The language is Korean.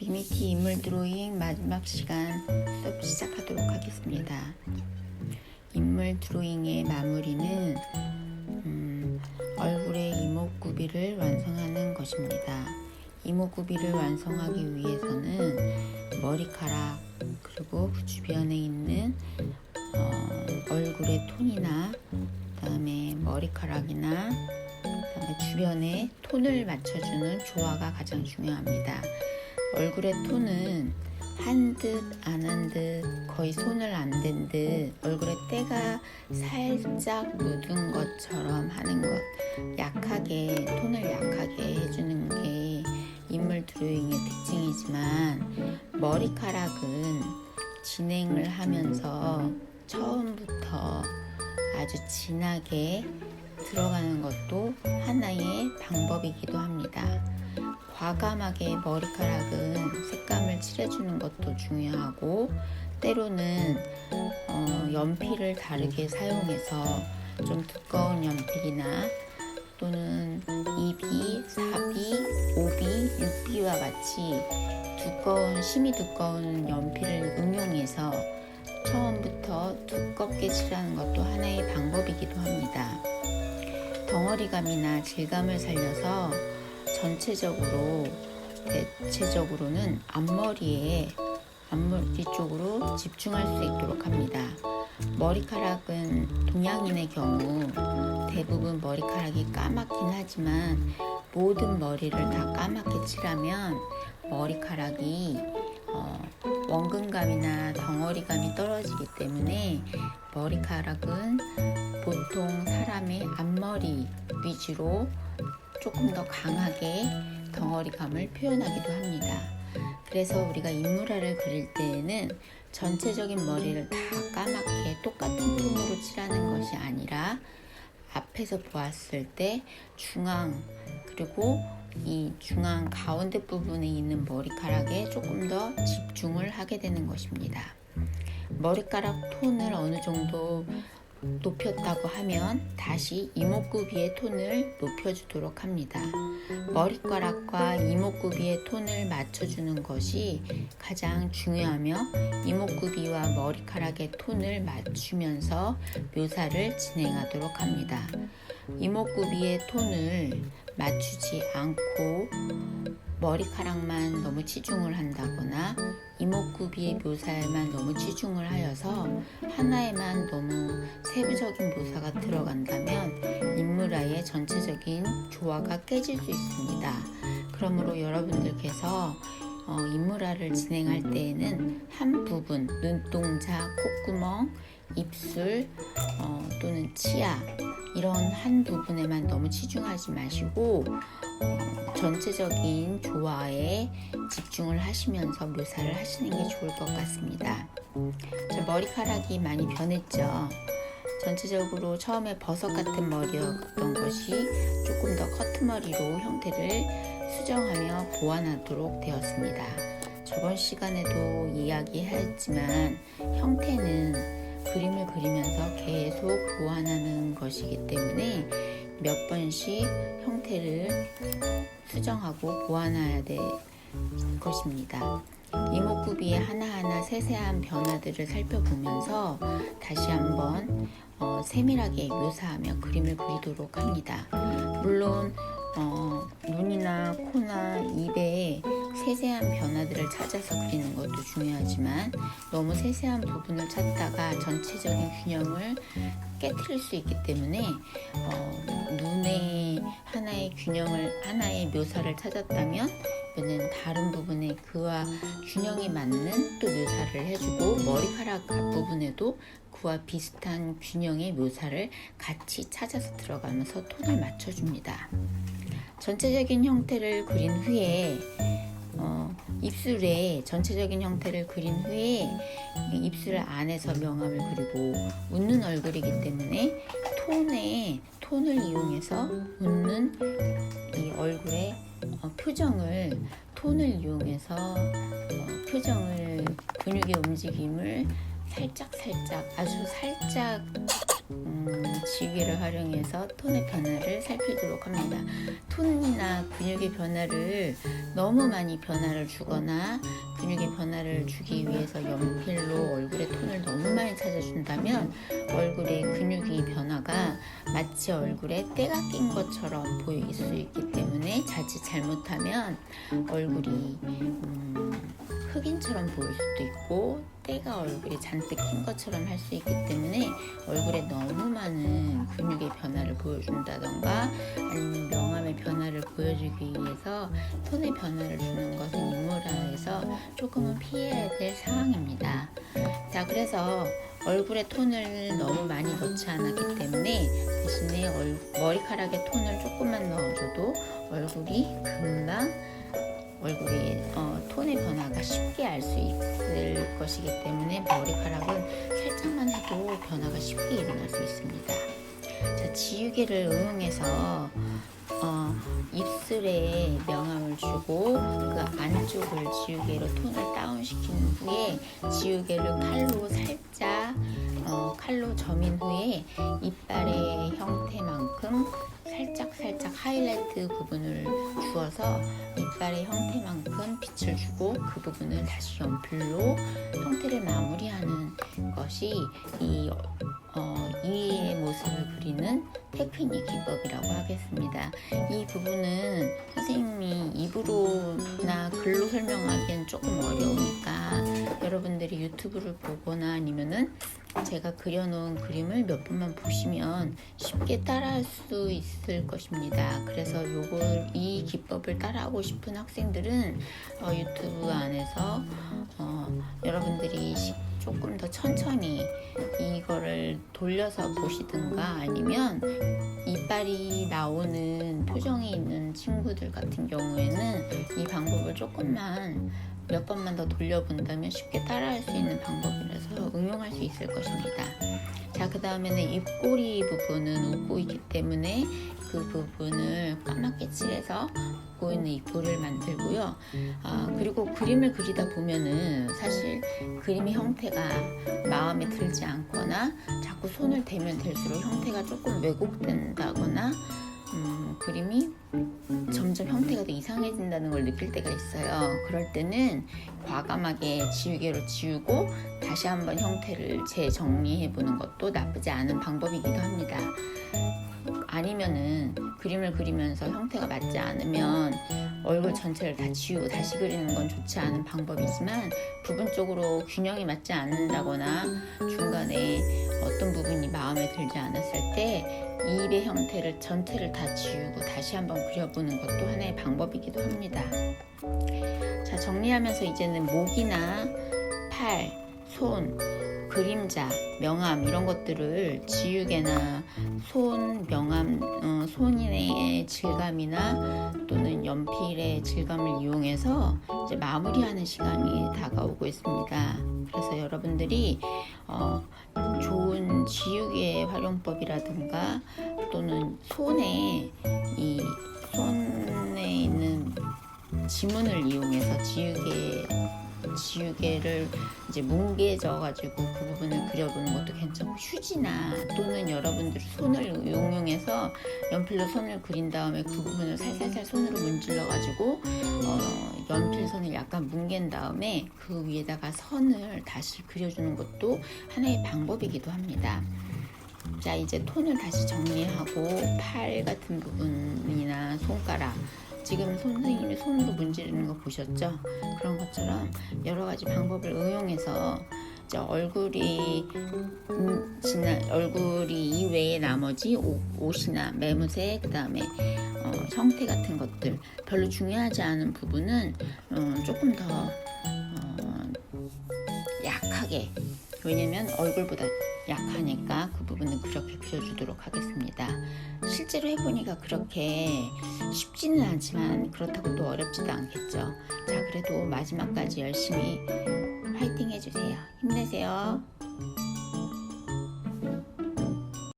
디그니티 인물 드로잉 마지막 시간 수업 시작하도록 하겠습니다. 인물 드로잉의 마무리는 얼굴의 이목구비를 완성하는 것입니다. 이목구비를 완성하기 위해서는 머리카락 그리고 그 주변에 있는 얼굴의 톤이나 그다음에 머리카락이나 그다음에 주변에 톤을 맞춰주는 조화가 가장 중요합니다. 얼굴의 톤은 한 듯 안 한 듯 거의 손을 안 댄 듯 얼굴에 때가 살짝 묻은 것처럼 하는 것, 톤을 약하게 해주는 게 인물 드로잉의 특징이지만, 머리카락은 진행을 하면서 처음부터 아주 진하게 들어가는 것도 하나의 방법이기도 합니다. 과감하게 머리카락은 색감을 칠해주는 것도 중요하고, 때로는 연필을 다르게 사용해서 좀 두꺼운 연필이나 또는 2B, 4B, 5B, 6B와 같이 심이 두꺼운 연필을 응용해서 처음부터 두껍게 칠하는 것도 하나의 방법이기도 합니다. 덩어리감이나 질감을 살려서 대체적으로는 앞머리 쪽으로 집중할 수 있도록 합니다. 머리카락은 동양인의 경우 대부분 머리카락이 까맣긴 하지만, 모든 머리를 다 까맣게 칠하면 머리카락이 원근감이나 덩어리감이 떨어지기 때문에, 머리카락은 보통 사람의 앞머리 위주로 조금 더 강하게 덩어리감을 표현하기도 합니다. 그래서 우리가 인물화를 그릴 때에는 전체적인 머리를 다 까맣게 똑같은 톤으로 칠하는 것이 아니라, 앞에서 보았을 때 그리고 이 중앙 가운데 부분에 있는 머리카락에 조금 더 집중을 하게 되는 것입니다. 머리카락 톤을 어느 정도 높였다고 하면 다시 이목구비의 톤을 높여주도록 합니다. 머리카락과 이목구비의 톤을 맞춰주는 것이 가장 중요하며, 이목구비와 머리카락의 톤을 맞추면서 묘사를 진행하도록 합니다. 이목구비의 톤을 맞추지 않고 머리카락만 너무 치중을 한다거나 이목구비의 묘사에만 너무 치중을 하여서 하나에만 너무 세부적인 묘사가 들어간다면 인물화의 전체적인 조화가 깨질 수 있습니다. 그러므로 여러분들께서 인물화를 진행할 때에는 한 부분, 눈동자, 콧구멍, 입술 또는 치아, 이런 한 부분에만 너무 치중하지 마시고 전체적인 조화에 집중을 하시면서 묘사를 하시는 게 좋을 것 같습니다. 머리카락이 많이 변했죠. 전체적으로 처음에 버섯 같은 머리였던 것이 조금 더 커트머리로 형태를 수정하며 보완하도록 되었습니다. 저번 시간에도 이야기했지만, 형태는 그림을 그리면서 계속 보완하는 것이기 때문에 몇 번씩 형태를 수정하고 보완해야 될 것입니다. 이목구비의 하나하나 세세한 변화들을 살펴보면서 다시 한번 세밀하게 묘사하며 그림을 그리도록 합니다. 물론 눈이나 코나 입에 세세한 변화들을 찾아서 그리는 것도 중요하지만, 너무 세세한 부분을 찾다가 전체적인 균형을 깨트릴 수 있기 때문에 눈에 하나의 묘사를 찾았다면 이번엔 다른 부분에 그와 균형이 맞는 또 묘사를 해주고, 머리카락 부분에도 그와 비슷한 균형의 묘사를 같이 찾아서 들어가면서 톤을 맞춰줍니다. 전체적인 형태를 그린 후에 입술의 전체적인 형태를 그린 후에 입술 안에서 명암을 그리고, 웃는 얼굴이기 때문에 톤을 이용해서 웃는 이 얼굴의 표정을, 톤을 이용해서 근육의 움직임을 아주 살짝 지우개를 활용해서 톤의 변화를 살피도록 합니다. 톤이나 근육의 변화를 너무 많이 변화를 주거나 근육의 변화를 주기 위해서 연필로 얼굴의 톤을 너무 많이 찾아준다면 얼굴의 근육의 변화가 마치 얼굴에 때가 낀 것처럼 보일 수 있기 때문에 자칫 잘못하면 얼굴이 흑인처럼 보일 수도 있고 때가 얼굴에 잔뜩 낀 것처럼 할 수 있기 때문에 얼굴에 너무 많은 근육의 변화를 보여준다던가 아니면 명암의 변화를 보여주기 위해서 톤의 변화를 주는 것은 유무라해서 조금은 피해야 될 상황입니다. 자, 그래서 얼굴에 톤을 너무 많이 넣지 않았기 때문에 대신에 머리카락에 톤을 조금만 넣어줘도 얼굴이 금방 얼굴이 톤의 변화가 쉽게 알 수 있을 것이기 때문에 머리카락은 살짝만 해도 변화가 쉽게 일어날 수 있습니다. 자, 지우개를 응용해서 입술에 명암을 주고 그 안쪽을 지우개로 톤을 다운시킨 후에 지우개를 칼로 점인 후에 이빨의 형태만큼 살짝 하이라이트 부분을 주어서 이빨의 형태만큼 빛을 주고 그 부분을 다시 연필로 형태를 마무리하는 것이 이의 모습을 그리는 테크닉 기법이라고 하겠습니다. 이 부분은 선생님이 입으로나 글로 설명하기엔 조금 어려우니까 여러분들이 유튜브를 보거나 아니면은 제가 그려놓은 그림을 몇 번만 보시면 쉽게 따라할 수 있을 것입니다. 그래서 이 기법을 따라하고 싶은 학생들은 유튜브 안에서 여러분들이 조금 더 천천히 이거를 돌려서 보시든가 아니면 이빨이 나오는 표정이 있는 친구들 같은 경우에는 이 방법을 조금만 몇 번만 더 돌려본다면 쉽게 따라할 수 있는 방법이라서 응용할 수 있을 것입니다. 자, 그 다음에는 입꼬리 부분은 웃고 있기 때문에 그 부분을 까맣게 칠해서 웃고 있는 입꼬리를 만들고요. 그리고 그림을 그리다 보면은 사실 그림의 형태가 마음에 들지 않거나 자꾸 손을 대면 될수록 형태가 조금 왜곡된다거나 그림이 점점 형태가 더 이상해진다는 걸 느낄 때가 있어요. 그럴 때는 과감하게 지우개로 지우고 다시 한번 형태를 재정리해 보는 것도 나쁘지 않은 방법이기도 합니다. 아니면은 그림을 그리면서 형태가 맞지 않으면 얼굴 전체를 다 지우고 다시 그리는 건 좋지 않은 방법이지만 부분적으로 균형이 맞지 않는다거나 중간에 어떤 부분이 마음에 들지 않았을 때 입의 형태를 전체를 다 지우고 다시 한번 그려보는 것도 하나의 방법이기도 합니다. 자, 정리하면서 이제는 목이나 팔, 손, 그림자, 명암 이런 것들을 지우개나 손의 질감이나 또는 연필의 질감을 이용해서 이제 마무리하는 시간이 다가오고 있습니다. 그래서 여러분들이 좋은 지우개 활용법이라든가 또는 손에 있는 지문을 이용해서 지우개를 이제 뭉개져 가지고 그 부분을 그려보는 것도 괜찮고, 휴지나 또는 여러분들이 손을 이용해서 연필로 손을 그린 다음에 그 부분을 살살살 손으로 문질러 가지고 연필선을 약간 뭉갠 다음에 그 위에다가 선을 다시 그려주는 것도 하나의 방법이기도 합니다. 자, 이제 톤을 다시 정리하고 팔 같은 부분이나 손가락, 지금 선생님이 손으로 문지르는 거 보셨죠? 그런 것처럼 여러 가지 방법을 응용해서 얼굴이 이외에 나머지 옷이나 매무새, 그 다음에 형태 같은 것들, 별로 중요하지 않은 부분은 조금 더 약하게, 왜냐면 얼굴보다 약하니까 그 부분은 그렇게 그려주도록 하겠습니다. 실제로 해보니까 그렇게 쉽지는 않지만 그렇다고 또 어렵지도 않겠죠. 자, 그래도 마지막까지 열심히 파이팅 해주세요. 힘내세요.